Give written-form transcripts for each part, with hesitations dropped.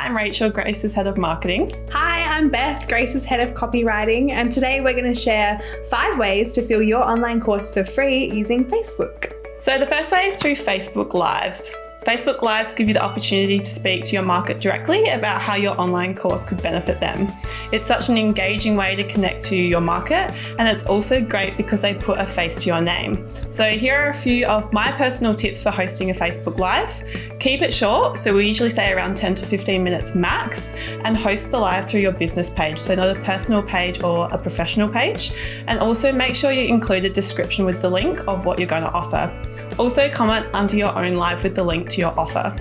I'm Rachel, Grace's Head of Marketing. Hi, I'm Beth, Grace's Head of Copywriting, and today we're going to share 5 ways to fill your online course for free using Facebook. So the first way is through Facebook Lives. Facebook Lives give you the opportunity to speak to your market directly about how your online course could benefit them. It's such an engaging way to connect to your market, and it's also great because they put a face to your name. So here are a few of my personal tips for hosting a Facebook Live. Keep it short, so we usually say around 10 to 15 minutes max, and host the live through your business page, so not a personal page or a professional page. And also make sure you include a description with the link of what you're going to offer. Also comment under your own live with the link to your offer.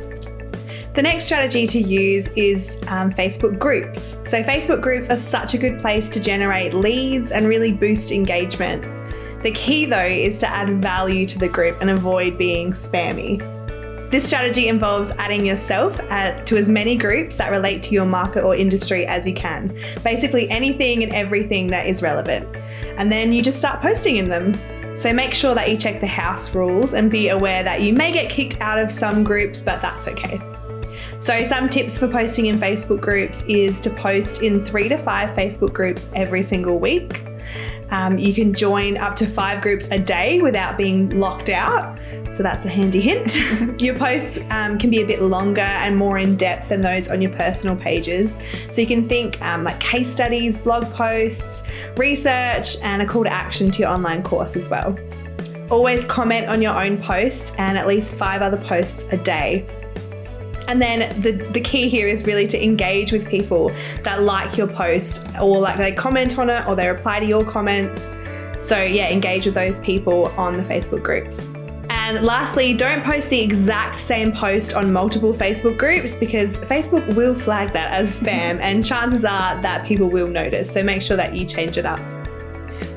The next strategy to use is Facebook groups. So Facebook groups are such a good place to generate leads and really boost engagement. The key though is to add value to the group and avoid being spammy. This strategy involves adding yourself to as many groups that relate to your market or industry as you can. Basically anything and everything that is relevant. And then you just start posting in them. So make sure that you check the house rules and be aware that you may get kicked out of some groups, but that's okay. So some tips for posting in Facebook groups is to post in 3 to 5 Facebook groups every single week. You can join up to 5 groups a day without being locked out. So that's a handy hint. Your posts can be a bit longer and more in depth than those on your personal pages. So you can think like case studies, blog posts, research, and a call to action to your online course as well. Always comment on your own posts and at least 5 other posts a day. And then the key here is really to engage with people that like your post, or like they comment on it or they reply to your comments. So yeah, engage with those people on the Facebook groups. And lastly, don't post the exact same post on multiple Facebook groups because Facebook will flag that as spam and chances are that people will notice. So make sure that you change it up.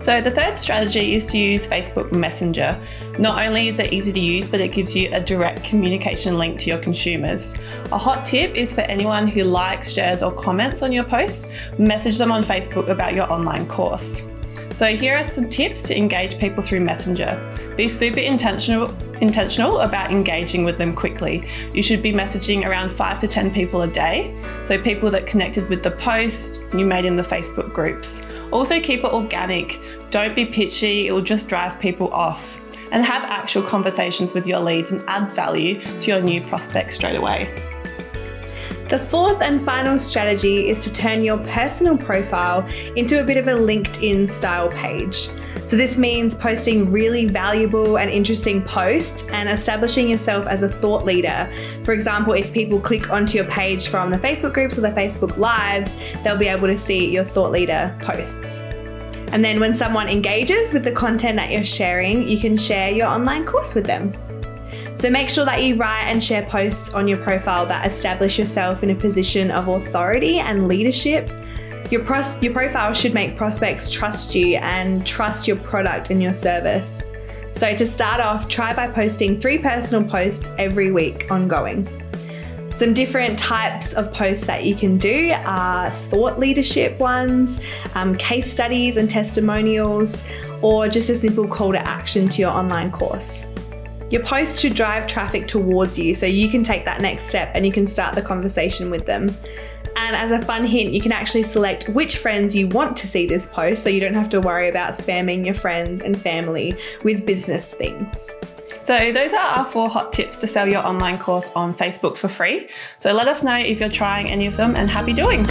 So the third strategy is to use Facebook Messenger. Not only is it easy to use, but it gives you a direct communication link to your consumers. A hot tip is for anyone who likes, shares, or comments on your post, message them on Facebook about your online course. So here are some tips to engage people through Messenger. Be super intentional about engaging with them quickly. You should be messaging around 5 to 10 people a day. So people that connected with the post you made in the Facebook groups. Also keep it organic. Don't be pitchy, it will just drive people off. And have actual conversations with your leads and add value to your new prospects straight away. The fourth and final strategy is to turn your personal profile into a bit of a LinkedIn style page. So this means posting really valuable and interesting posts and establishing yourself as a thought leader. For example, if people click onto your page from the Facebook groups or the Facebook Lives, they'll be able to see your thought leader posts. And then when someone engages with the content that you're sharing, you can share your online course with them. So make sure that you write and share posts on your profile that establish yourself in a position of authority and leadership. Your profile should make prospects trust you and trust your product and your service. So to start off, try by posting 3 personal posts every week ongoing. Some different types of posts that you can do are thought leadership ones, case studies and testimonials, or just a simple call to action to your online course. Your posts should drive traffic towards you so you can take that next step and you can start the conversation with them. And as a fun hint, you can actually select which friends you want to see this post so you don't have to worry about spamming your friends and family with business things. So those are our 4 hot tips to sell your online course on Facebook for free. So let us know if you're trying any of them, and happy doing.